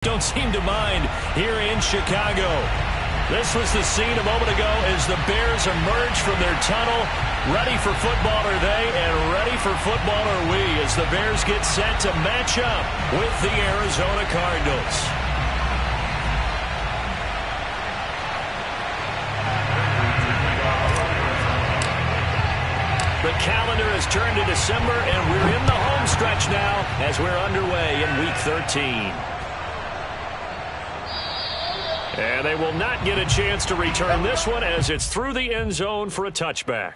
Don't seem to mind here in Chicago. This was the scene a moment ago as the Bears emerge from their tunnel. Ready for football are they, and ready for football are we as the Bears get set to match up with the Arizona Cardinals. The calendar has turned to December, and we're in the home stretch now as we're underway in Week 13. And they will not get a chance to return this one as it's through the end zone for a touchback.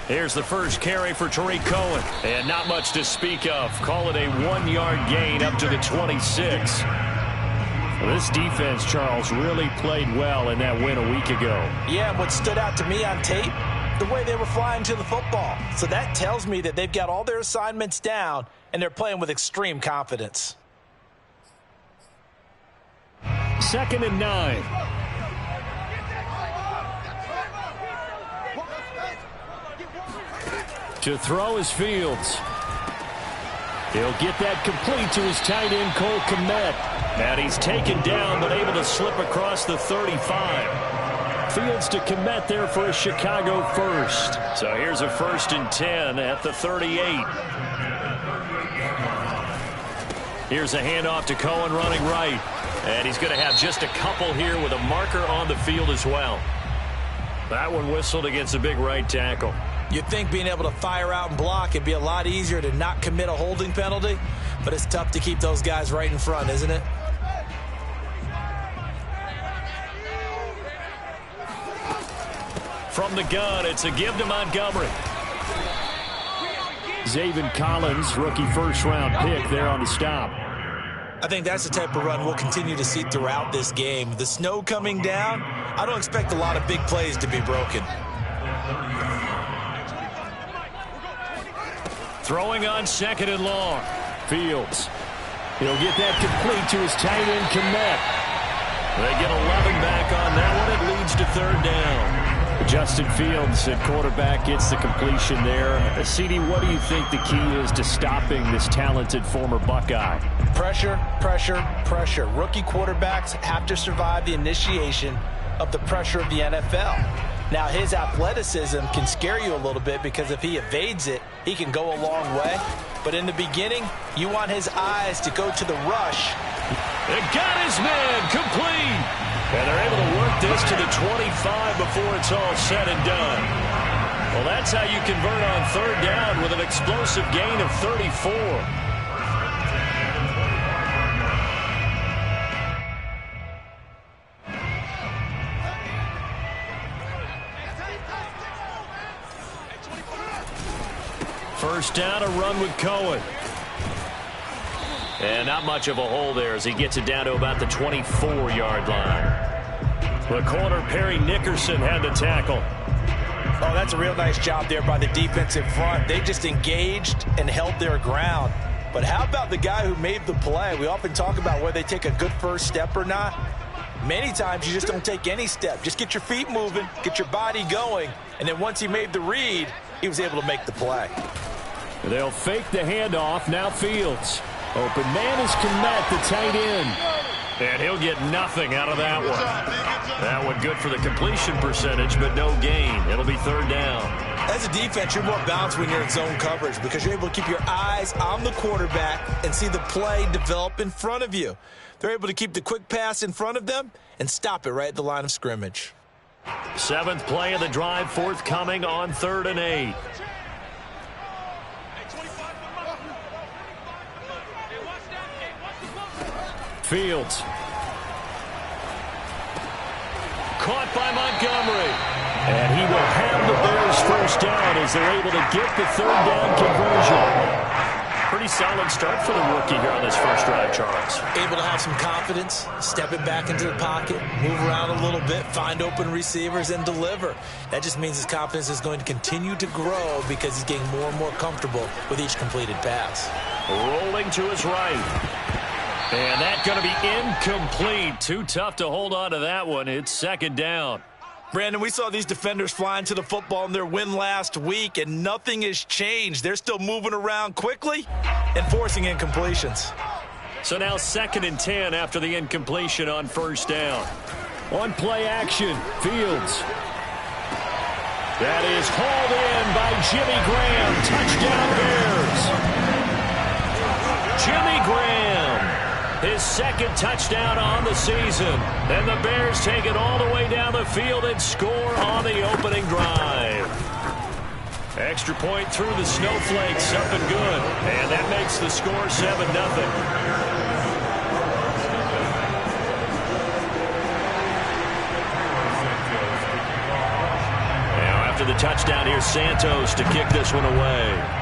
Here's the first carry for Tariq Cohen. And not much to speak of. Call it a 1-yard gain up to the 26. Well, this defense, Charles, really played well in that win a week ago. Yeah, and what stood out to me on tape, the way they were flying to the football. So that tells me that they've got all their assignments down, and they're playing with extreme confidence. 2nd and 9. To throw is Fields. He'll get that complete to his tight end, Cole Kmet. And he's taken down, but able to slip across the 35. Fields to Kmet there for a Chicago first. So here's a 1st and 10 at the 38. Here's a handoff to Cohen running right. And he's going to have just a couple here with a marker on the field as well. That one whistled against a big right tackle. You'd think being able to fire out and block it'd be a lot easier to not commit a holding penalty, but it's tough to keep those guys right in front, isn't it? From the gun, it's a give to Montgomery. Zaven Collins, rookie first-round pick there on the stop. I think that's the type of run we'll continue to see throughout this game. The snow coming down, I don't expect a lot of big plays to be broken. Throwing on 2nd and long. Fields. He'll get that complete to his tight end, Kmet. They get 11 back on that one. It leads to 3rd down. Justin Fields at quarterback gets the completion there. CD, what do you think the key is to stopping this talented former Buckeye? Pressure, pressure, pressure. Rookie quarterbacks have to survive the initiation of the pressure of the NFL. Now, his athleticism can scare you a little bit because if he evades it, he can go a long way. But in the beginning, you want his eyes to go to the rush. It got his man complete. And they're able to work this to the 25 before it's all said and done. Well, that's how you convert on 3rd down with an explosive gain of 34. First down, a run with Cohen. And not much of a hole there as he gets it down to about the 24-yard line. The corner, Perry Nickerson, had the tackle. Oh, that's a real nice job there by the defensive front. They just engaged and held their ground. But how about the guy who made the play? We often talk about whether they take a good first step or not. Many times you just don't take any step. Just get your feet moving, get your body going, and then once he made the read, he was able to make the play. They'll fake the handoff. Now Fields. Open man is Kmet, the tight end. And he'll get nothing out of that one. That one good for the completion percentage, but no gain. It'll be 3rd down. As a defense, you're more balanced when you're in zone coverage because you're able to keep your eyes on the quarterback and see the play develop in front of you. They're able to keep the quick pass in front of them and stop it right at the line of scrimmage. 7th play of the drive, forthcoming on 3rd and 8. Fields. Caught by Montgomery. And he will have the Bears first down as they're able to get the 3rd down conversion. pretty solid start for the rookie here on this first drive, Charles. Able to have some confidence, step it back into the pocket, move around a little bit, find open receivers, and deliver. That just means his confidence is going to continue to grow because he's getting more and more comfortable with each completed pass. Rolling to his right. And that's going to be incomplete. Too tough to hold on to that one. It's second down. Brandon, we saw these defenders flying to the football in their win last week, and nothing has changed. They're still moving around quickly and forcing incompletions. So now 2nd and 10 after the incompletion on first down. On play action, Fields. That is hauled in by Jimmy Graham. Touchdown Bears. Jimmy Graham. His second touchdown on the season. And the Bears take it all the way down the field and score on the opening drive. Extra point through the snowflakes, up and good. And that makes the score 7-0. Now after the touchdown, here's Santos to kick this one away.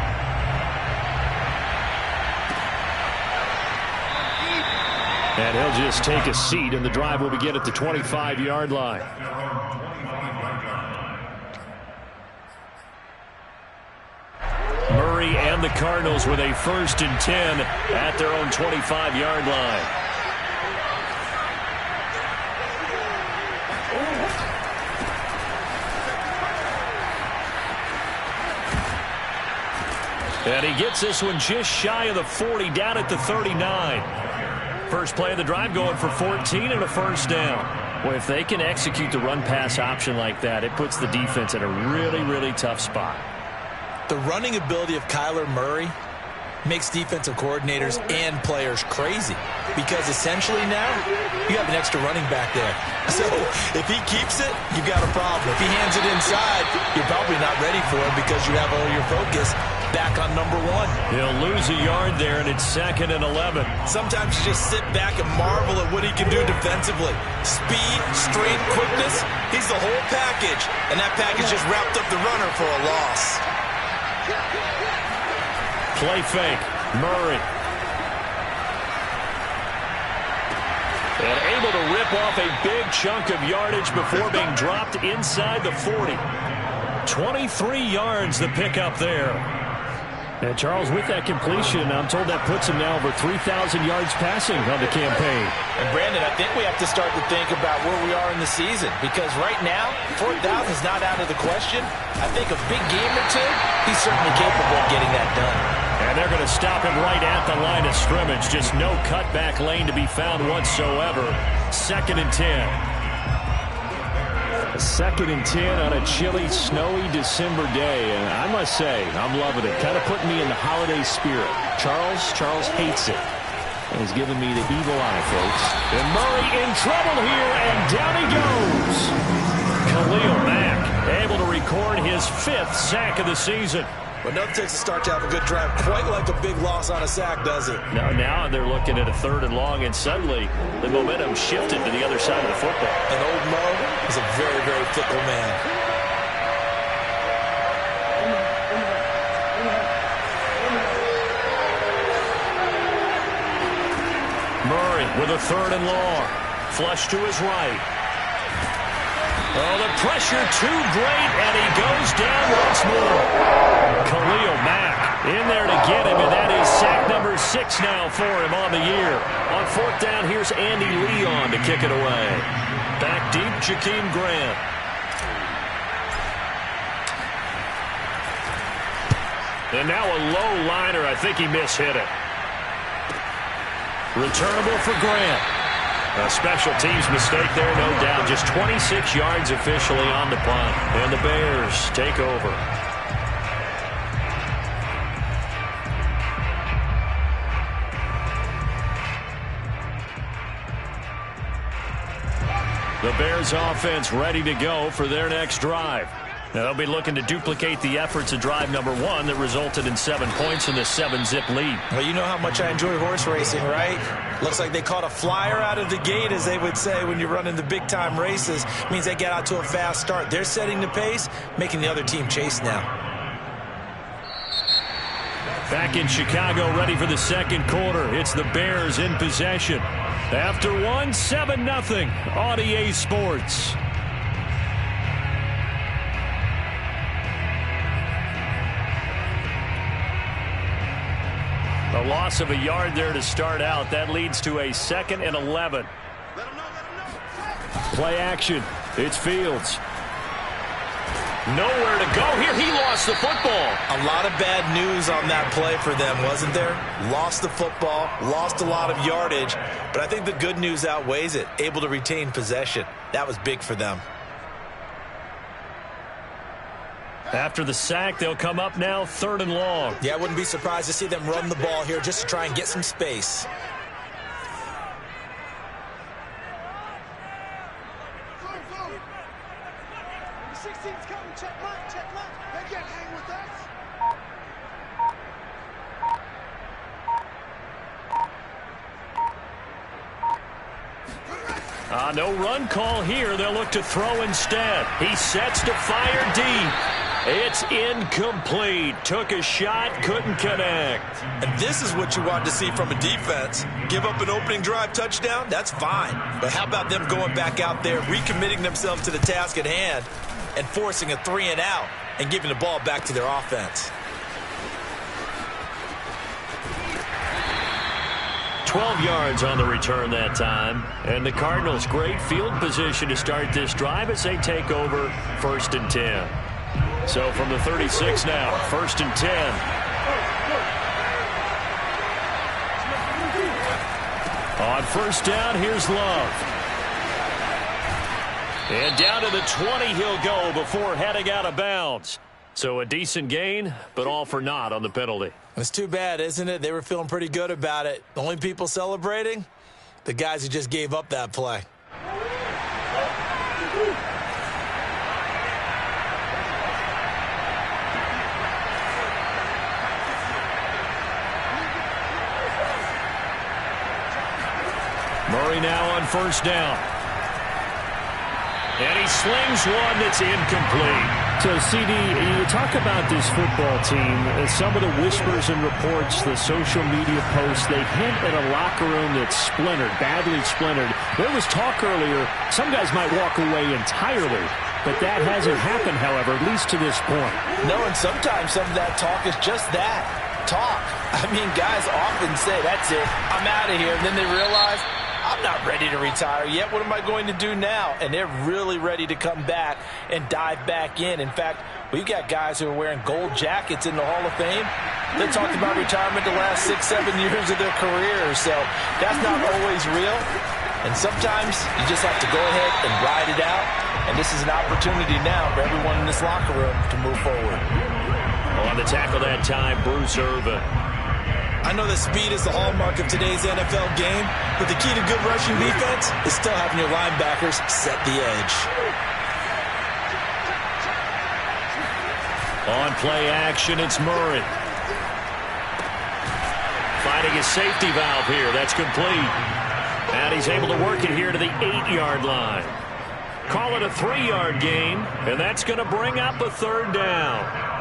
And he'll just take a seat, and the drive will begin at the 25-yard line. Murray and the Cardinals with a 1st and 10 at their own 25-yard line. And he gets this one just shy of the 40, down at the 39. First play of the drive going for 14 and a first down. Well, if they can execute the run-pass option like that, it puts the defense in a really, really tough spot. The running ability of Kyler Murray makes defensive coordinators and players crazy because essentially now you have an extra running back there. So if he keeps it, you've got a problem. If he hands it inside, you're probably not ready for it because you have all your focus back on number 1. He'll lose a yard there, and it's 2nd and 11. Sometimes you just sit back and marvel at what he can do defensively. Speed, strength, quickness, he's the whole package. And that package just wrapped up the runner for a loss. Play fake, Murray. And able to rip off a big chunk of yardage before being dropped inside the 40. 23 yards the pickup there. And Charles, with that completion, I'm told that puts him now over 3,000 yards passing on the campaign. And Brandon, I think we have to start to think about where we are in the season because right now, 4,000 is not out of the question. I think a big game or two, he's certainly capable of getting that done. And they're going to stop him right at the line of scrimmage. Just no cutback lane to be found whatsoever. 2nd and 10. A 2nd and 10 on a chilly, snowy December day. And I must say, I'm loving it. Kind of putting me in the holiday spirit. Charles hates it. And he's giving me the evil eye, folks. And Murray in trouble here, and down he goes. Khalil Mack able to record his 5th sack of the season. But nothing takes a start to have a good drive quite like a big loss on a sack, does it? No, now they're looking at a 3rd and long, and suddenly the momentum shifted to the other side of the football. And old Mo is a very, very fickle man. Murray with a 3rd and long. Flush to his right. Oh, the pressure too great, and he goes down once more. Khalil Mack in there to get him, and that is sack number 6 now for him on the year. On 4th down, here's Andy Leon to kick it away. Back deep, Jakeem Grant. And now a low liner. I think he mishit it. Returnable for Grant. A special teams mistake there, no doubt. Just 26 yards officially on the punt. And the Bears take over. The Bears offense ready to go for their next drive. Now they'll be looking to duplicate the efforts of drive number 1 that resulted in 7 points in the 7-zip lead. Well, you know how much I enjoy horse racing, right? Looks like they caught a flyer out of the gate, as they would say when you're running the big-time races. Means they get out to a fast start. They're setting the pace, making the other team chase now. Back in Chicago, ready for the second quarter. It's the Bears in possession. After one, 7-0 on EA Sports. A loss of a yard there to start out. That leads to a 2nd and 11. Play action. It's Fields. Nowhere to go here. He lost the football. A lot of bad news on that play for them, wasn't there? Lost the football, lost a lot of yardage, but I think the good news outweighs it. Able to retain possession. That was big for them. After the sack, they'll come up now 3rd and long. Yeah, I wouldn't be surprised to see them run the ball here just to try and get some space. No run call here. They'll look to throw instead. He sets to fire deep. It's incomplete. Took a shot, couldn't connect. And this is what you want to see from a defense. Give up an opening drive touchdown, that's fine. But how about them going back out there, recommitting themselves to the task at hand, and forcing a 3-and-out and giving the ball back to their offense. 12 yards on the return that time. And the Cardinals, great field position to start this drive as they take over 1st and 10. So from the 36 now, 1st and 10. On 1st down, here's Love. And down to the 20 he'll go before heading out of bounds. So a decent gain, but all for naught on the penalty. It's too bad, isn't it? They were feeling pretty good about it. The only people celebrating? The guys who just gave up that play. Murray now on 1st down. And he slings one that's incomplete. So, CD, you talk about this football team, some of the whispers and reports, the social media posts, they hint at a locker room that's splintered, badly splintered. There was talk earlier, some guys might walk away entirely, but that hasn't happened, however, at least to this point. No, and sometimes some of that talk is just that, talk. I mean, guys often say, that's it, I'm out of here, and then they realize, I'm not ready to retire yet. What am I going to do now? And they're really ready to come back and dive back in. In fact, we've got guys who are wearing gold jackets in the Hall of Fame. They talked about retirement the last 6-7 years of their careers. So that's not always real. And sometimes you just have to go ahead and ride it out. And this is an opportunity now for everyone in this locker room to move forward. On the tackle that time, Bruce Irvin. I know that speed is the hallmark of today's NFL game, but the key to good rushing defense is still having your linebackers set the edge. On play action, it's Murray. Finding his safety valve here. That's complete. And he's able to work it here to the 8-yard line. Call it a 3-yard gain, and that's going to bring up a 3rd down.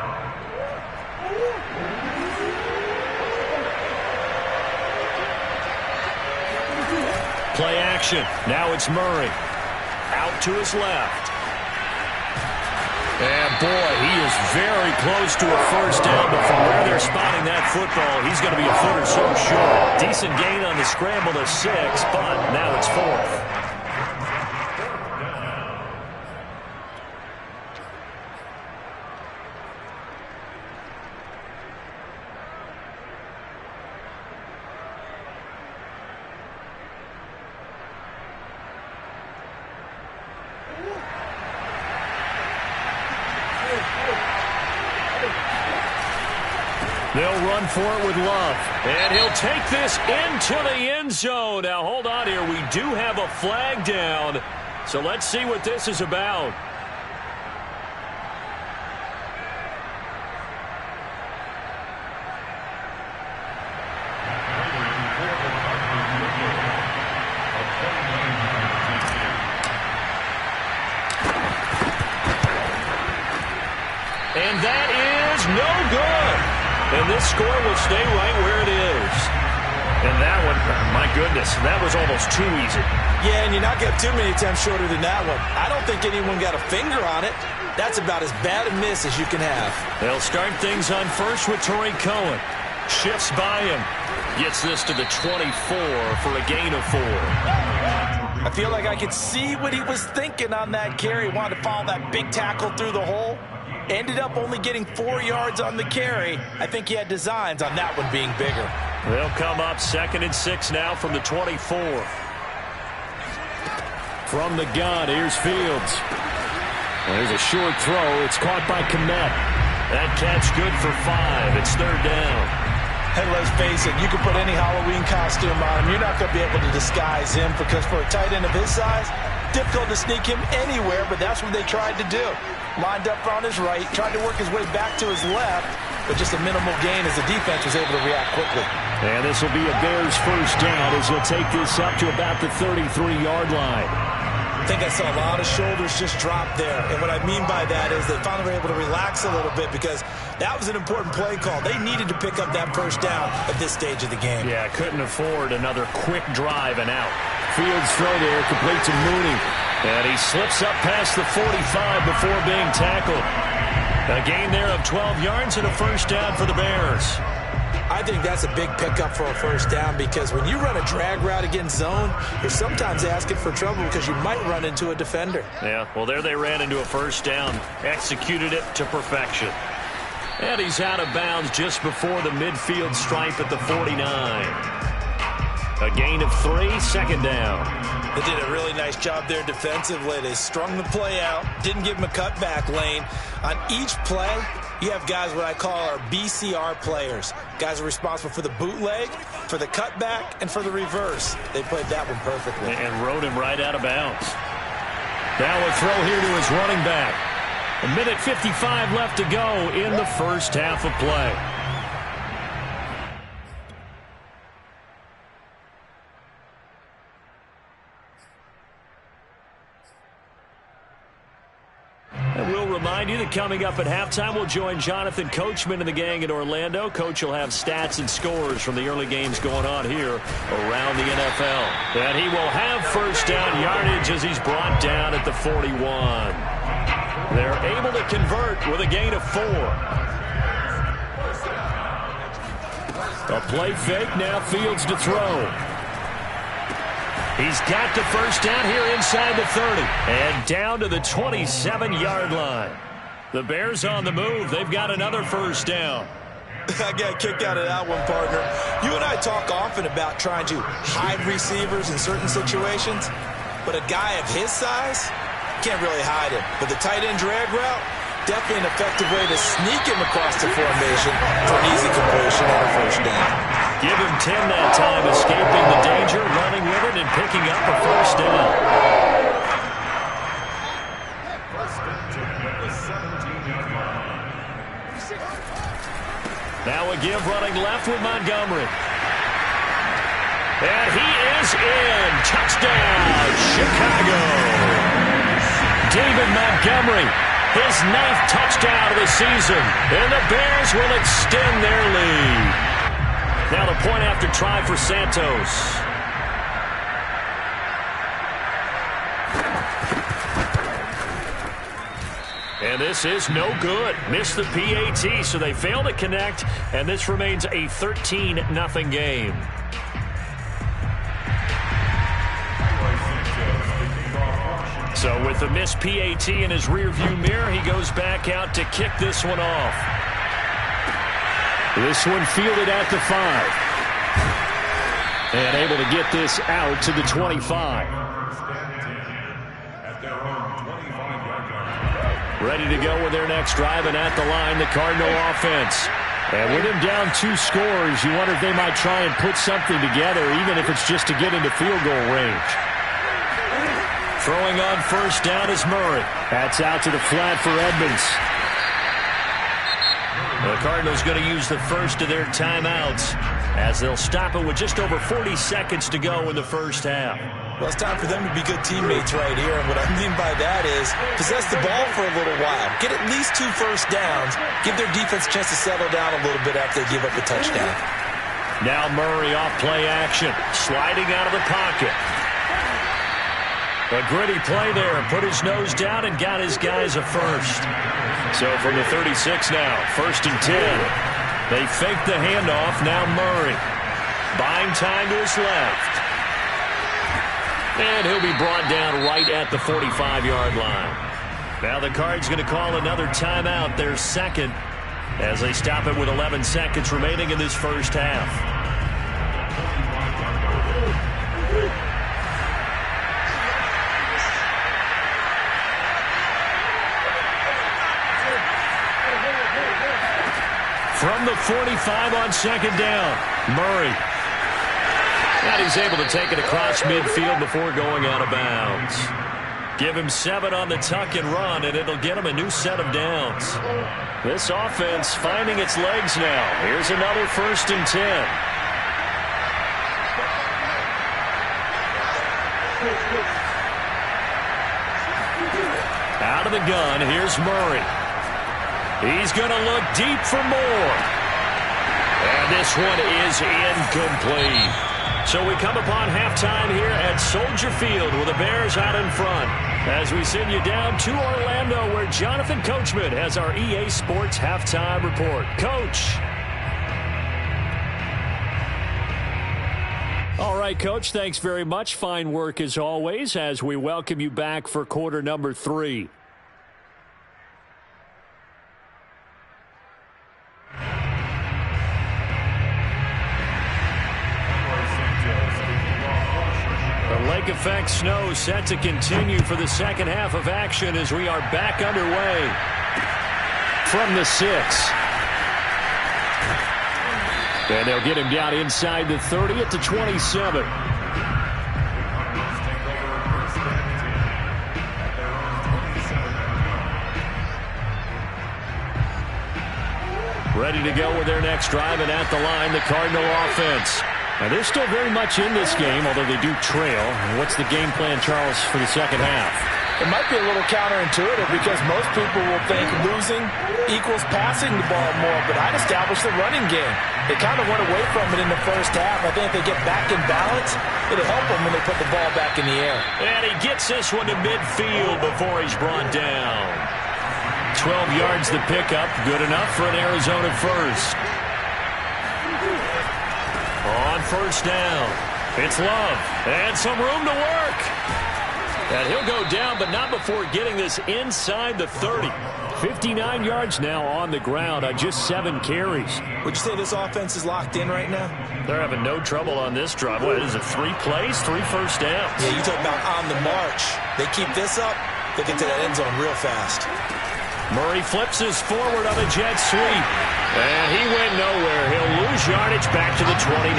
Play action. Now it's Murray. Out to his left. And boy, he is very close to a 1st down, but from where they're spotting that football, he's going to be a foot or so short. Decent gain on the scramble to 6, but now it's 4th. They'll run for it with Love. And he'll take this into the end zone. Now, hold on here. We do have a flag down. So let's see what this is about. And that is no good. And this score will stay right where it is. And that one, my goodness, that was almost too easy. Yeah, and you're not getting too many attempts shorter than that one. I don't think anyone got a finger on it. That's about as bad a miss as you can have. They'll start things on first with Torrey Cohen. Shifts by him. Gets this to the 24 for a gain of 4. I feel like I could see what he was thinking on that carry. Wanted to follow that big tackle through the hole. Ended up only getting 4 yards on the carry. I think he had designs on that one being bigger. They'll come up 2nd and 6 now from the 24. From the gun, here's Fields. There's a short throw. It's caught by Kmet. That catch good for 5. It's 3rd down. Hey, let's face it, you can put any Halloween costume on him. You're not going to be able to disguise him because for a tight end of his size, difficult to sneak him anywhere, but that's what they tried to do. Lined up on his right, tried to work his way back to his left, but just a minimal gain as the defense was able to react quickly. And this will be a Bears first down as they'll take this up to about the 33-yard line. I think I saw a lot of shoulders just drop there. And what I mean by that is they finally were able to relax a little bit because that was an important play call. They needed to pick up that first down at this stage of the game. Yeah, couldn't afford another quick drive and out. Fields throw there, complete to Mooney. And he slips up past the 45 before being tackled. A gain there of 12 yards and a first down for the Bears. I think that's a big pickup for a first down because when you run a drag route against zone, you're sometimes asking for trouble because you might run into a defender. Yeah, well, there they ran into a first down, executed it to perfection. And he's out of bounds just before the midfield stripe at the 49. A gain of 3, 2nd down. They did a really nice job there defensively. They strung the play out, didn't give him a cutback lane. On each play, you have guys what I call our BCR players. Guys are responsible for the bootleg, for the cutback, and for the reverse. They played that one perfectly. And rode him right out of bounds. Now a throw here to his running back. 1:55 left to go in the first half of play. And we'll remind you that coming up at halftime, we'll join Jonathan Coachman and the gang in Orlando. Coach will have stats and scores from the early games going on here around the NFL. And he will have first down yardage as he's brought down at the 41. They're able to convert with a gain of 4. A play fake, now Fields to throw. He's got the first down here inside the 30. And down to the 27-yard line. The Bears on the move. They've got another first down. I got kicked out of that one, partner. You and I talk often about trying to hide receivers in certain situations. But a guy of his size can't really hide him. But the tight end drag route, definitely an effective way to sneak him across the formation for an easy completion on a first down. Give him 10 that time, escaping the danger, running with it, and picking up a first down. Now a give running left with Montgomery. And he is in. Touchdown, Chicago. David Montgomery, his 9th touchdown of the season. And the Bears will extend their lead. Now the point after try for Santos. And this is no good. Missed the PAT, so they fail to connect, and this remains a 13-0 game. So with the missed PAT in his rearview mirror, he goes back out to kick this one off. This one fielded at the 5. And able to get this out to the 25. Ready to go with their next drive, and at the line, the Cardinal offense. And with him down 2 scores, you wonder if they might try and put something together, even if it's just to get into field goal range. Throwing on first down is Murray. That's out to the flat for Edmonds. The Cardinals going to use the first of their timeouts as they'll stop it with just over 40 seconds to go in the first half. Well, it's time for them to be good teammates right here. And what I mean by that is possess the ball for a little while. Get at least 2 first downs. Give their defense a chance to settle down a little bit after they give up a touchdown. Now Murray off play action. Sliding out of the pocket. A gritty play there. Put his nose down and got his guys a first. So from the 36 now, 1st and 10. They fake the handoff. Now Murray. Buying time to his left. And he'll be brought down right at the 45-yard line. Now the Cards going to call another timeout, their second, as they stop it with 11 seconds remaining in this first half. From the 45 on 2nd down, Murray. And he's able to take it across midfield before going out of bounds. Give him 7 on the tuck and run, and it'll get him a new set of downs. This offense finding its legs now. Here's another 1st and 10. Out of the gun, here's Murray. He's going to look deep for more. And this one is incomplete. So we come upon halftime here at Soldier Field with the Bears out in front as we send you down to Orlando where Jonathan Coachman has our EA Sports halftime report. Coach. All right, Coach, thanks very much. Fine work as always as we welcome you back for quarter number 3. Lake effect snow set to continue for the second half of action as we are back underway from the 6. And they'll get him down inside the 30 at the 27. Ready to go with their next drive, and at the line, the Cardinal offense. Now, they're still very much in this game, although they do trail. What's the game plan, Charles, for the second half? It might be a little counterintuitive because most people will think losing equals passing the ball more, but I'd establish the running game. They kind of went away from it in the first half. I think if they get back in balance, it'll help them when they put the ball back in the air. And he gets this one to midfield before he's brought down. 12 yards the pickup, good enough for an Arizona first. On 1st down, it's Love, and some room to work. And he'll go down, but not before getting this inside the 30. 59 yards now on the ground on just 7 carries. Would you say this offense is locked in right now? They're having no trouble on this drive. What is it, 3 plays, 3 first downs? Yeah, you talk about on the march. They keep this up, they get to that end zone real fast. Murray flips his forward on a jet sweep. And he went nowhere. He'll lose yardage back to the 29.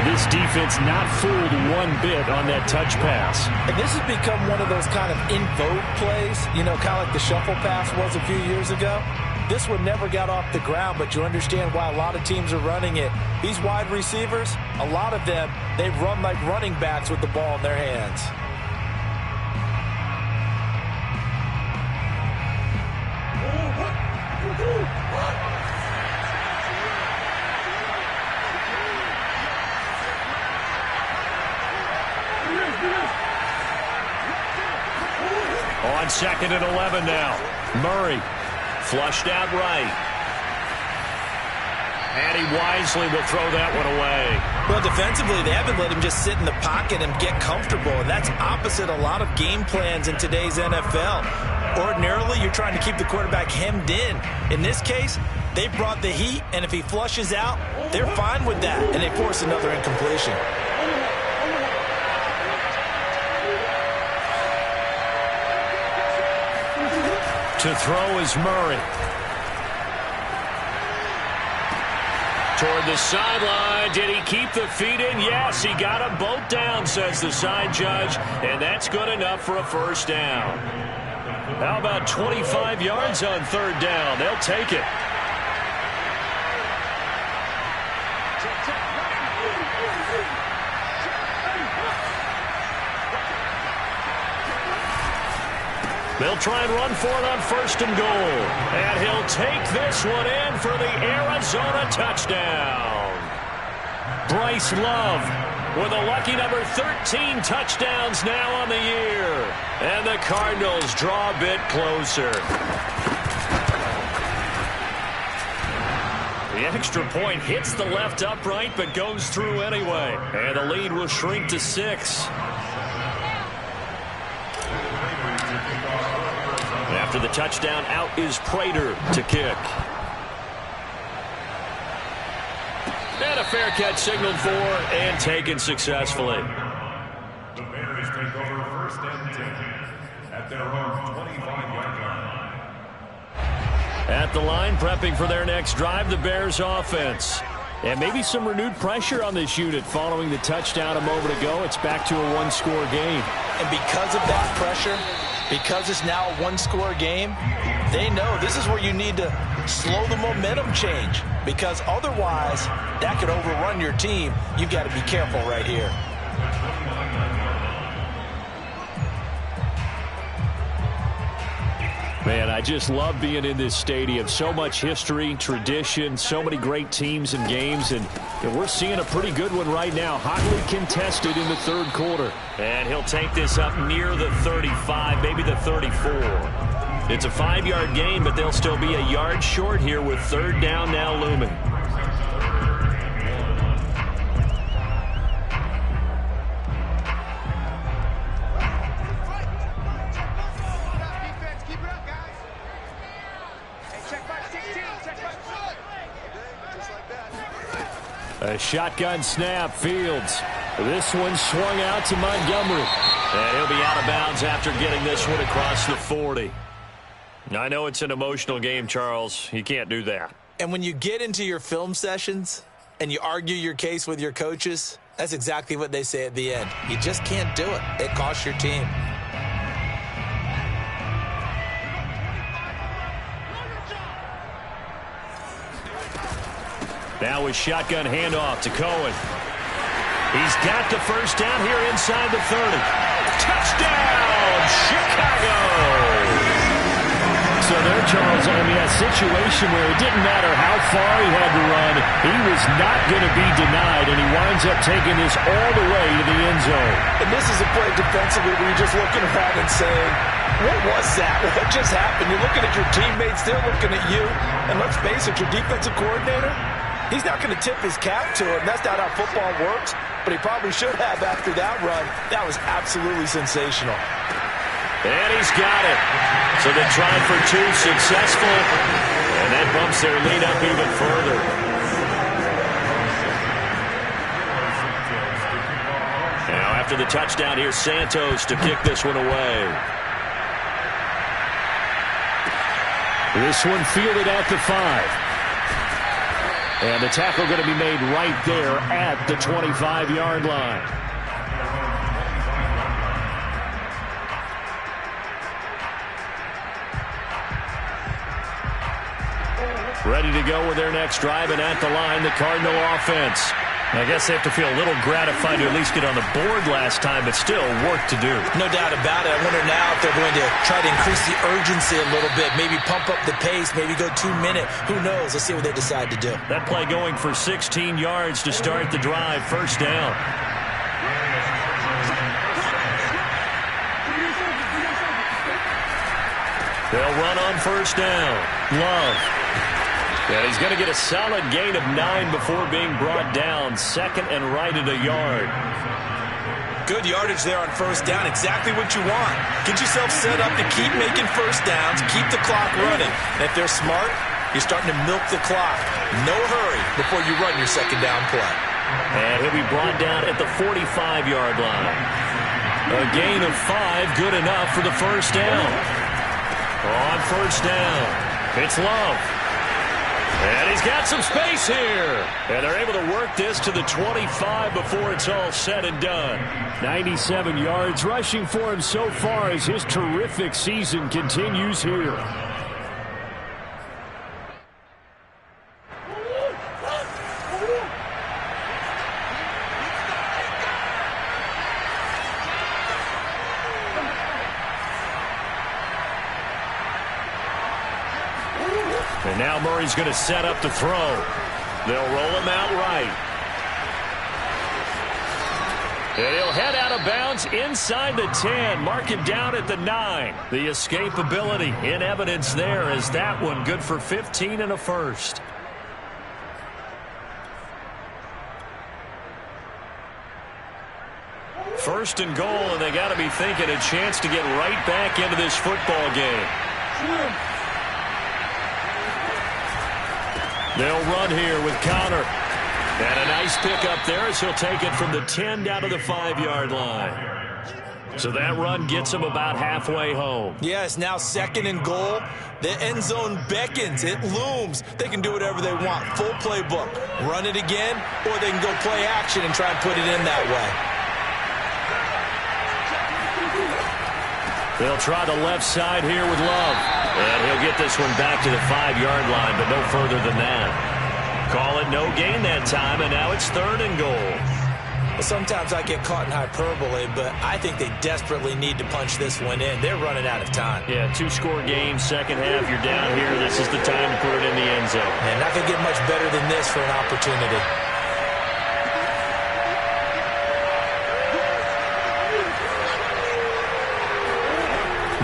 This defense not fooled one bit on that touch pass. And this has become one of those kind of in vogue plays, you know, kind of like the shuffle pass was a few years ago. This one never got off the ground, but you understand why a lot of teams are running it. These wide receivers, a lot of them, they run like running backs with the ball in their hands. On 2nd and 11 now. Murray flushed out right. And he wisely will throw that one away. Well, defensively, they haven't let him just sit in the pocket and get comfortable. And that's opposite a lot of game plans in today's NFL. Ordinarily, you're trying to keep the quarterback hemmed in. In this case, they brought the heat, and if he flushes out, they're fine with that, and they force another incompletion. To throw is Murray. Toward the sideline. Did he keep the feet in? Yes, he got them both down, says the side judge, and that's good enough for a first down. How about 25 yards on 3rd down? They'll take it. They'll try and run for it on 1st and goal. And he'll take this one in for the Arizona touchdown. Bryce Love with a lucky number 13 touchdowns now on the year. And the Cardinals draw a bit closer. The extra point hits the left upright but goes through anyway. And the lead will shrink to 6. After the touchdown, out is Prater to kick. And a fair catch signaled for and taken successfully. The Bears take over 1st and 10 at their own 25-yard line. At the line, prepping for their next drive, the Bears offense. And maybe some renewed pressure on this unit following the touchdown a moment ago. It's back to a one-score game. And because of that pressure, because it's now a one-score game, they know this is where you need to slow the momentum change, because otherwise that could overrun your team. You've got to be careful right here. Man, I just love being in this stadium. So much history, tradition, so many great teams and games, and we're seeing a pretty good one right now. Hotly contested in the 3rd quarter. And he'll take this up near the 35, maybe the 34. It's a 5-yard gain, but they'll still be a yard short here with 3rd down now looming. A shotgun snap, Fields. This one swung out to Montgomery. And he'll be out of bounds after getting this one across the 40. I know it's an emotional game, Charles. You can't do that. And when you get into your film sessions and you argue your case with your coaches, that's exactly what they say at the end. You just can't do it. It costs your team. Now a shotgun handoff to Cohen. He's got the 1st down here inside the 30. Touchdown, Chicago! So there, Charles, I mean, a situation where it didn't matter how far he had to run, he was not going to be denied, and he winds up taking this all the way to the end zone. And this is a play defensively where you're just looking around and saying, what was that? What just happened? You're looking at your teammates, they're looking at you, and let's face it, your defensive coordinator, he's not going to tip his cap to it. That's not how football works, but he probably should have after that run. That was absolutely sensational. And he's got it. So they tried for 2, successful, and that bumps their lead up even further. Now after the touchdown, here's Santos to kick this one away. This one fielded at the 5. And the tackle going to be made right there at the 25-yard line. Ready to go with their next drive, and at the line, the Cardinal offense. I guess they have to feel a little gratified to at least get on the board last time, but still work to do. No doubt about it. I wonder now if they're going to try to increase the urgency a little bit, maybe pump up the pace, maybe go 2-minute. Who knows? Let's see what they decide to do. That play going for 16 yards to start the drive, 1st down. They'll run on 1st down. Love. And he's going to get a solid gain of 9 before being brought down. 2nd and right at a yard. Good yardage there on 1st down. Exactly what you want. Get yourself set up to keep making 1st downs, keep the clock running. And if they're smart, you're starting to milk the clock. No hurry before you run your 2nd down play. And he'll be brought down at the 45-yard line. A gain of 5, good enough for the 1st down. On 1st down, it's Love. And he's got some space here. And they're able to work this to the 25 before it's all said and done. 97 yards rushing for him so far as his terrific season continues here. now Murray's going to set up the throw. They'll roll him out right. And he'll head out of bounds inside the 10. Mark him down at the 9. The escapability in evidence there as that one good for 15 and a first. First and goal, and they got to be thinking a chance to get right back into this football game. They'll run here with Connor. And a nice pickup there as he'll take it from the 10 down to the 5-yard line. So that run gets him about halfway home. Yeah, it's now second and goal. The end zone beckons. It looms. They can do whatever they want. Full playbook. Run it again, or they can go play action and try and put it in that way. They'll try the left side here with Love. And he'll get this one back to the 5-yard line, but no further than that. Call it no gain that time, and now it's third and goal. Well, sometimes I get caught in hyperbole, but I think they desperately need to punch this one in. They're running out of time. Yeah, 2-score game, second half, you're down here. This is the time to put it in the end zone. And not going to get much better than this for an opportunity.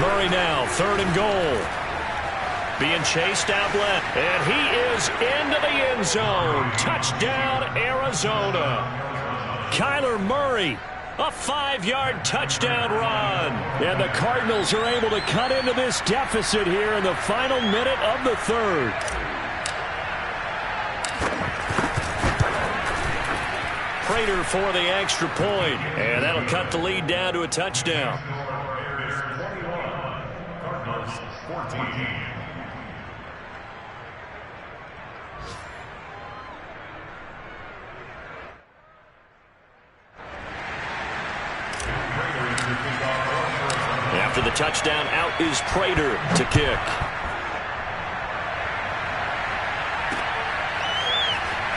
Murray now, third and goal. Being chased out left, and he is into the end zone. Touchdown, Arizona. Kyler Murray, a 5-yard touchdown run. And the Cardinals are able to cut into this deficit here in the final minute of the third. Prater for the extra point, and that'll cut the lead down to a touchdown. Cardinals 14. After the touchdown, out is Prater to kick.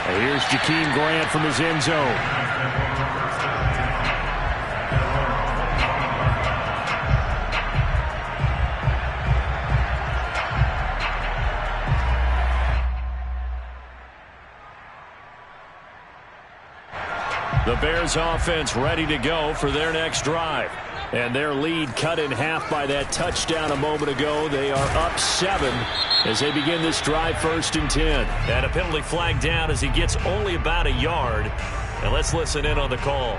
And here's Jakeem Grant from his end zone. The Bears offense ready to go for their next drive. And their lead cut in half by that touchdown a moment ago. They are up 7 as they begin this drive, 1st and 10. And a penalty flag down as he gets only about a yard. And let's listen in on the call.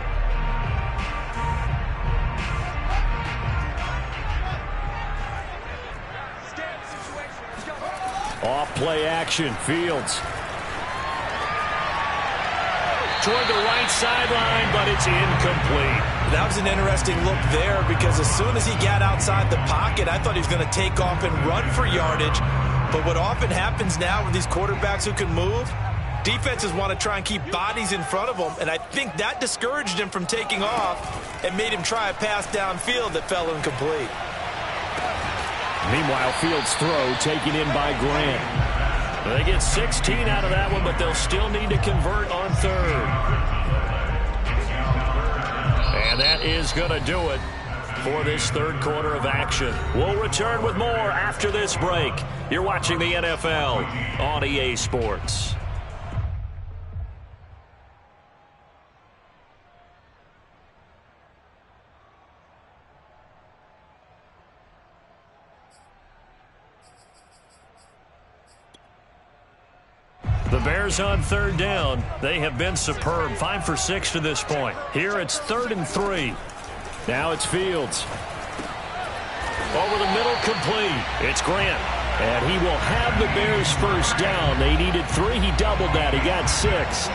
Off play action, Fields. Toward the right sideline, but it's incomplete. That was an interesting look there because as soon as he got outside the pocket, I thought he was going to take off and run for yardage. But what often happens now with these quarterbacks who can move, defenses want to try and keep bodies in front of them, and I think that discouraged him from taking off and made him try a pass downfield that fell incomplete. Meanwhile, Fields' throw taken in by Grant. They get 16 out of that one, but they'll still need to convert on third. And that is going to do it for this third quarter of action. We'll return with more after this break. You're watching the NFL on EA Sports. The Bears on third down. They have been superb. 5 for 6 to this point. Here it's 3rd and 3. Now it's Fields. Over the middle, complete. It's Grant. And he will have the Bears first down. They needed 3. He doubled that. He got 6.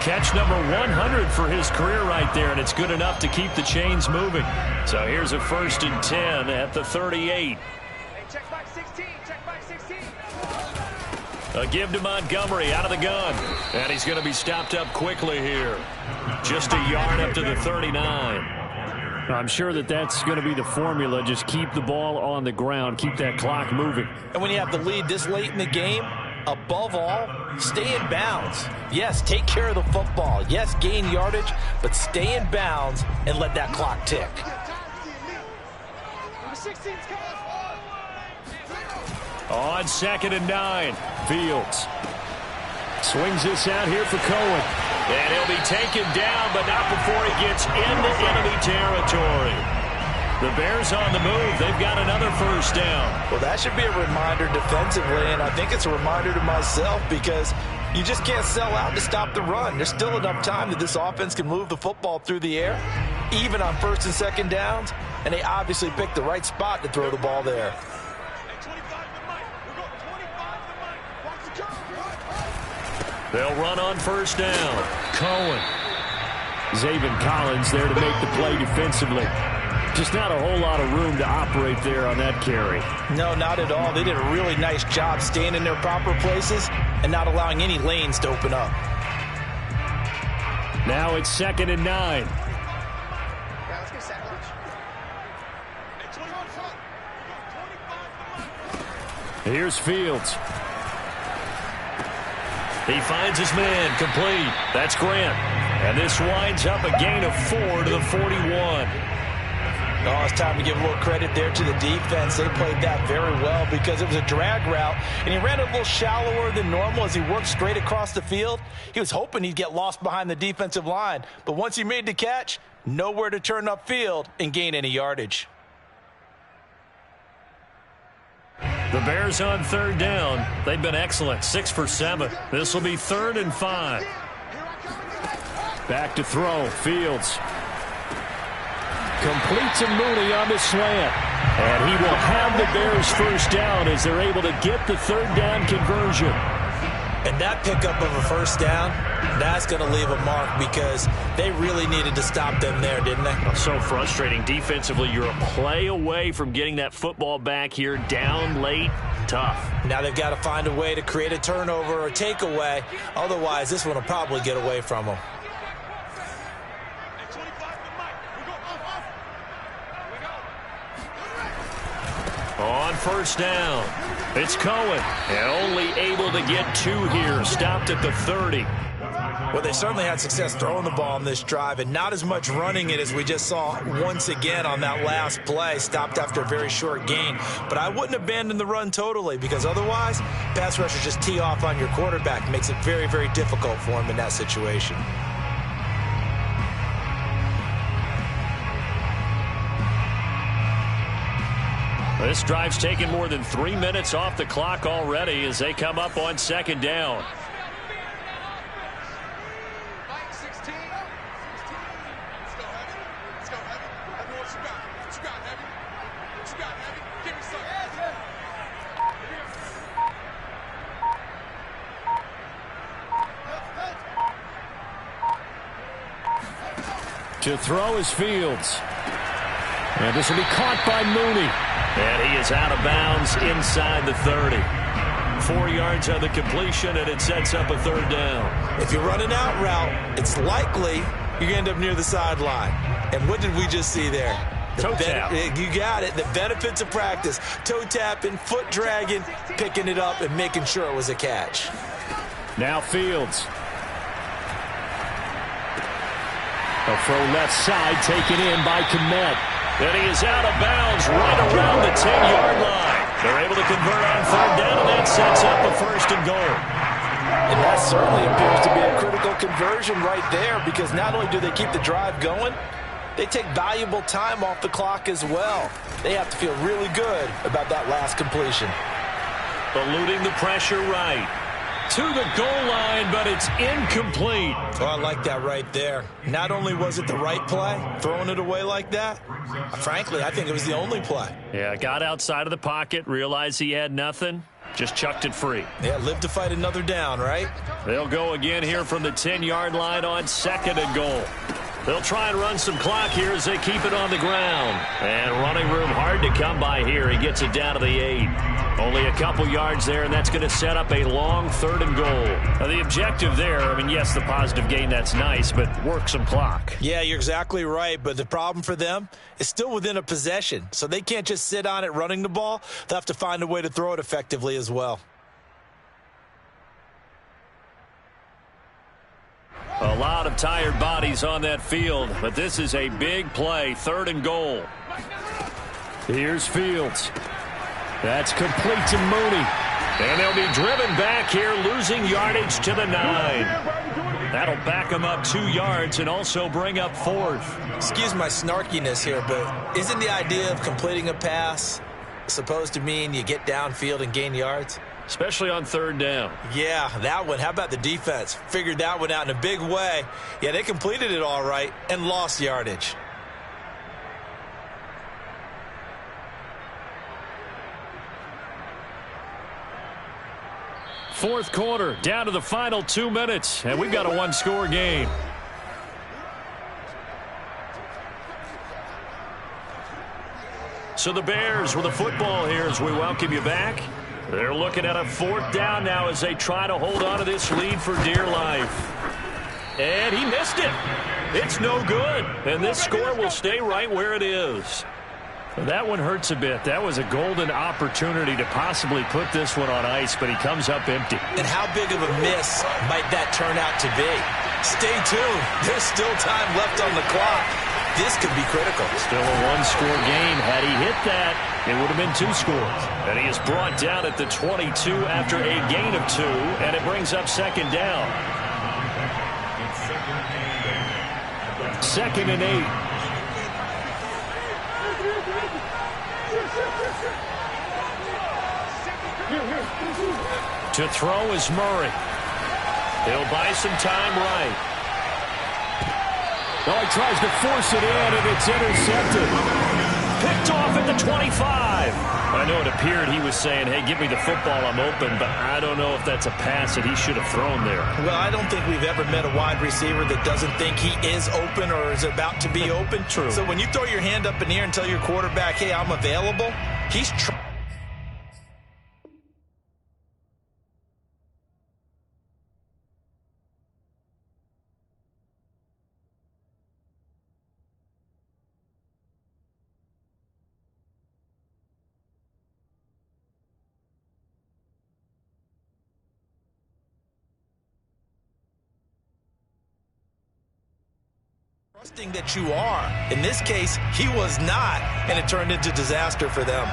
Catch number 100 for his career right there, and it's good enough to keep the chains moving. So here's a 1st and 10 at the 38. Check back 16. Check back 16. A give to Montgomery out of the gun. And he's going to be stopped up quickly here. Just a yard up to the 39. I'm sure that that's going to be the formula. Just keep the ball on the ground. Keep that clock moving. And when you have the lead this late in the game, above all, stay in bounds. Yes, take care of the football. Yes, gain yardage, but stay in bounds and let that clock tick. Number 16's coming. On 2nd and 9, Fields swings this out here for Cohen. And he'll be taken down, but not before he gets into enemy territory. The Bears on the move. They've got another first down. Well, that should be a reminder defensively, and I think it's a reminder to myself because you just can't sell out to stop the run. There's still enough time that this offense can move the football through the air, even on 1st and 2nd downs, and they obviously picked the right spot to throw the ball there. They'll run on 1st down. Cohen. Zaven Collins there to make the play defensively. Just not a whole lot of room to operate there on that carry. No, not at all. They did a really nice job staying in their proper places and not allowing any lanes to open up. Now it's 2nd and 9. Here's Fields. He finds his man, complete. That's Grant. And this winds up a gain of 4 to the 41. Oh, it's time to give a little credit there to the defense. They played that very well because it was a drag route, and he ran a little shallower than normal as he worked straight across the field. He was hoping he'd get lost behind the defensive line, but once he made the catch, nowhere to turn upfield and gain any yardage. The Bears on 3rd down. They've been excellent, 6 for 7. This will be 3rd and 5. Back to throw, Fields. Complete to Mooney on the slant. And he will have the Bears first down as they're able to get the 3rd down conversion. And that pickup of a first down, that's going to leave a mark because they really needed to stop them there, didn't they? So frustrating defensively. You're a play away from getting that football back here down late. Tough. Now they've got to find a way to create a turnover or takeaway. Otherwise, this one will probably get away from them. On 1st down, it's Cohen. And only able to get 2 here. Stopped at the 30. Well, they certainly had success throwing the ball on this drive and not as much running it as we just saw once again on that last play. Stopped after a very short gain. But I wouldn't abandon the run totally because otherwise, pass rushers just tee off on your quarterback. Makes it very, very difficult for him in that situation. This drive's taken more than 3 minutes off the clock already as they come up on 2nd down. To throw is Fields. And this will be caught by Mooney. And he is out of bounds inside the 30. 4 yards on the completion, and it sets up a 3rd down. If you run an out route, it's likely you're going to end up near the sideline. And what did we just see there? Toe tap. You got it. The benefits of practice. Toe tapping, foot dragging, picking it up, and making sure it was a catch. Now Fields. A throw left side taken in by Kmet. And he is out of bounds right around the 10-yard line. They're able to convert on 3rd down, and that sets up a 1st and goal. And that certainly appears to be a critical conversion right there because not only do they keep the drive going, they take valuable time off the clock as well. They have to feel really good about that last completion. Eluding the pressure right. To the goal line, but it's incomplete. Oh, I like that right there. Not only was it the right play, throwing it away like that, frankly, I think it was the only play. Yeah, got outside of the pocket, realized he had nothing, just chucked it free. Yeah, live to fight another down, right? They'll go again here from the 10-yard line on 2nd and goal. They'll try and run some clock here as they keep it on the ground. And running room hard to come by here. He gets it down to the 8. Only a couple yards there, and that's going to set up a long 3rd and goal. Now, the objective there, I mean, yes, the positive gain, that's nice, but work some clock. Yeah, you're exactly right, but the problem for them is still within a possession. So they can't just sit on it running the ball. They'll have to find a way to throw it effectively as well. A lot of tired bodies on that field, but this is a big play, 3rd and goal. Here's Fields. That's complete to Mooney. And they'll be driven back here, losing yardage to the 9. That'll back them up 2 yards and also bring up 4th. Excuse my snarkiness here, but isn't the idea of completing a pass supposed to mean you get downfield and gain yards? Especially on 3rd down. Yeah, that one. How about the defense? Figured that one out in a big way. Yeah, they completed it all right and lost yardage. Fourth quarter, down to the final 2 minutes, and we've got a one-score game. So the Bears with the football here as we welcome you back. They're looking at a 4th down now as they try to hold on to this lead for dear life. And he missed it. It's no good. And this score will stay right where it is. That one hurts a bit. That was a golden opportunity to possibly put this one on ice, but he comes up empty. And how big of a miss might that turn out to be? Stay tuned. There's still time left on the clock. This could be critical. Still a one-score game. Had he hit that, it would have been 2 scores. And he is brought down at the 22 after a gain of 2, and it brings up 2nd down. 2nd and 8. To throw is Murray. He'll buy some time right. Oh, he tries to force it in, and it's intercepted. Picked off at the 25. I know it appeared he was saying, hey, give me the football, I'm open, but I don't know if that's a pass that he should have thrown there. Well, I don't think we've ever met a wide receiver that doesn't think he is open or is about to be open. True. So when you throw your hand up in the air and tell your quarterback, hey, I'm available, he's trying. Trusting that you are. In this case, he was not, and it turned into disaster for them.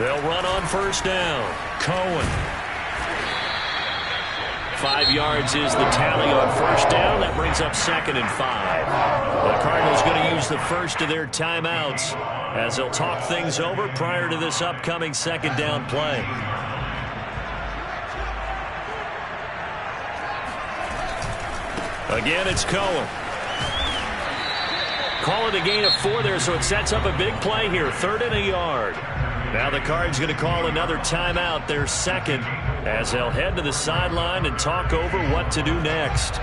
They'll run on 1st down. Cohen. 5 yards is the tally on 1st down. That brings up 2nd and 5. The Cardinals going to use the first of their timeouts as they'll talk things over prior to this upcoming 2nd down play. Again, it's Cohen. Call it a gain of 4 there, so it sets up a big play here. 3rd and a yard. Now the Cards going to call another timeout, their 2nd, as they'll head to the sideline and talk over what to do next.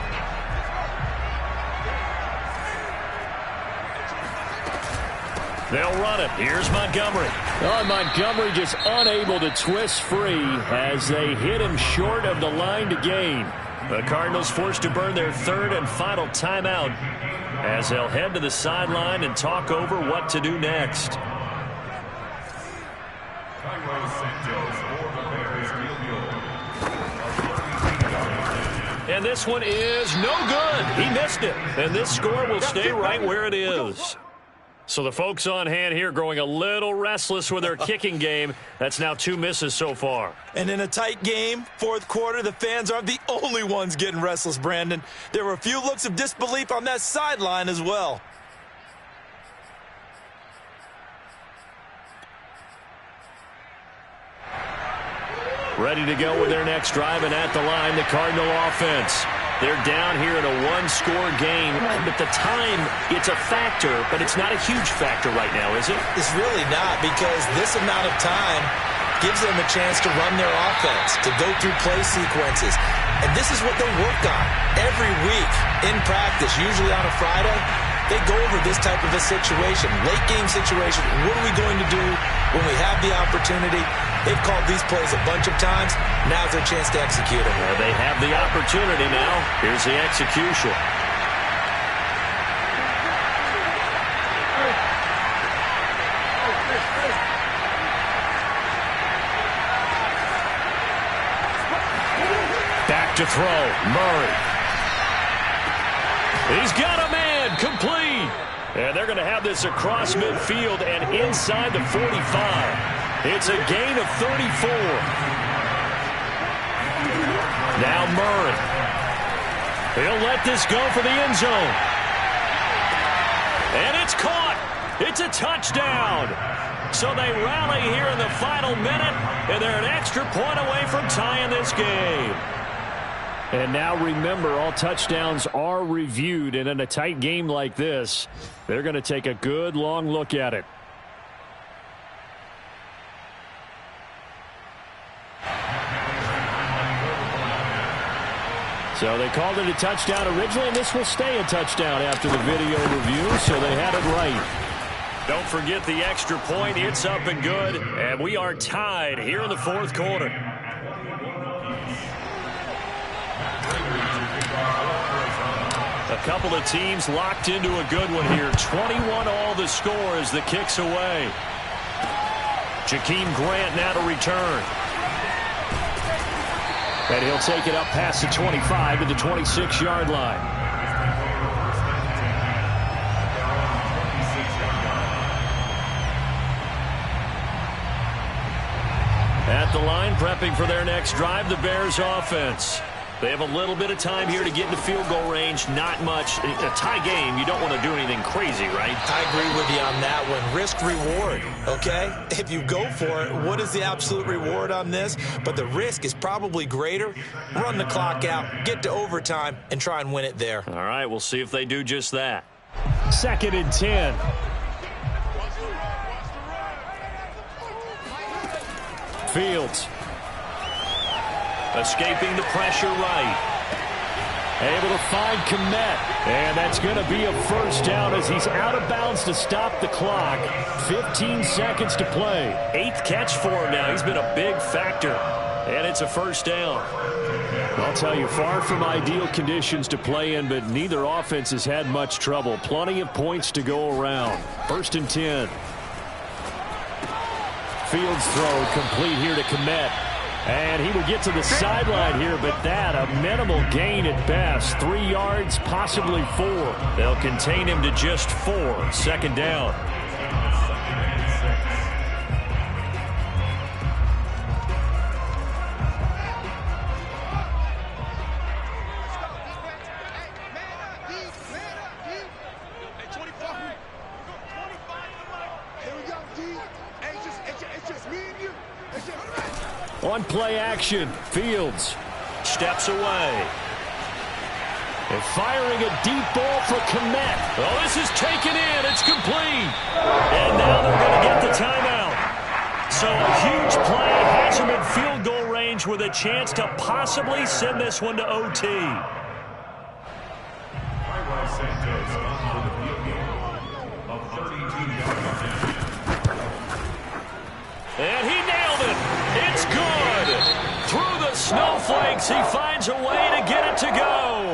They'll run it. Here's Montgomery. Oh, Montgomery just unable to twist free as they hit him short of the line to gain. The Cardinals forced to burn their 3rd and final timeout as they'll head to the sideline and talk over what to do next. And this one is no good. He missed it. And this score will stay right where it is. So the folks on hand here growing a little restless with their kicking game. That's now 2 misses so far. And in a tight game, 4th quarter, the fans aren't the only ones getting restless, Brandon. There were a few looks of disbelief on that sideline as well. Ready to go with their next drive, and at the line, the Cardinal offense. They're down here in a one-score game, but the time, it's a factor, but it's not a huge factor right now, is it? It's really not, because this amount of time gives them a chance to run their offense, to go through play sequences. And this is what they work on every week in practice, usually on a Friday. They go over this type of a situation, late game situation. What are we going to do when we have the opportunity? They've called these plays a bunch of times. Now's their chance to execute them. Well, they have the opportunity now. Here's the execution. Back to throw. Murray. He's got a man. Complete. And they're going to have this across midfield and inside the 45. It's a gain of 34. Now Murray. He'll let this go for the end zone. And it's caught. It's a touchdown. So they rally here in the final minute, and they're an extra point away from tying this game. And now remember, all touchdowns are reviewed, and in a tight game like this, they're going to take a good long look at it. So they called it a touchdown originally, and this will stay a touchdown after the video review, so they had it right. Don't forget the extra point. It's up and good, and we are tied here in the fourth quarter. A couple of teams locked into a good one here. 21 all the score as the kick's away. Jakeem Grant now to return. And he'll take it up past the 25 to the 26-yard line. At the line, prepping for their next drive, the Bears offense. They have a little bit of time here to get into field goal range. Not much. A tie game, you don't want to do anything crazy, right? I agree with you on that one. Risk-reward, okay? If you go for it, what is the absolute reward on this? But the risk is probably greater. Run the clock out, get to overtime, and try and win it there. All right, we'll see if they do just that. 2nd and 10. Fields. Escaping the pressure right. Able to find Kmet. And that's going to be a first down as he's out of bounds to stop the clock. 15 seconds to play. 8th catch for him now. He's been a big factor. And it's a first down. I'll tell you, far from ideal conditions to play in, but neither offense has had much trouble. Plenty of points to go around. 1st and 10. Fields throw complete here to Kmet. And he will get to the sideline here, but that a minimal gain at best. 3 yards, possibly 4. They'll contain him to just 4. 2nd down. On play action, Fields steps away. And firing a deep ball for Kmet. Oh, this is taken in. It's complete. And now they're going to get the timeout. So a huge play has him in field goal range with a chance to possibly send this one to OT. And he nailed it. It's good. Through the snowflakes, he finds a way to get it to go.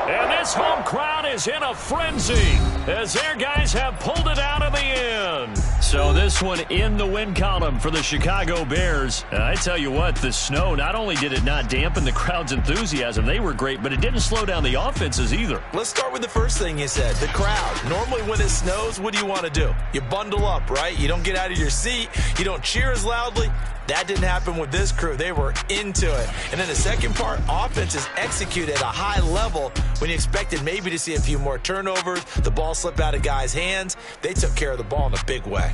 And this home crowd is in a frenzy as their guys have pulled it out in the end. So this one in the win column for the Chicago Bears. I tell you what, the snow, not only did it not dampen the crowd's enthusiasm, they were great, but it didn't slow down the offenses either. Let's start with the first thing you said, the crowd. Normally when it snows, what do you want to do? You bundle up, right? You don't get out of your seat. You don't cheer as loudly. That didn't happen with this crew. They were into it. And then the second part, offenses execute at a high level when you expected maybe to see a few more turnovers, the ball slip out of guys' hands. They took care of the ball in a big way.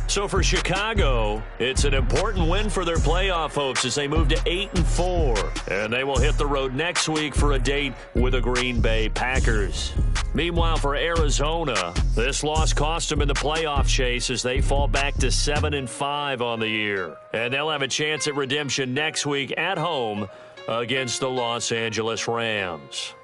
So for Chicago, it's an important win for their playoff hopes as they move to 8-4. And they will hit the road next week for a date with the Green Bay Packers. Meanwhile, for Arizona, this loss cost them in the playoff chase as they fall back to 7-5 on the year. And they'll have a chance at redemption next week at home against the Los Angeles Rams.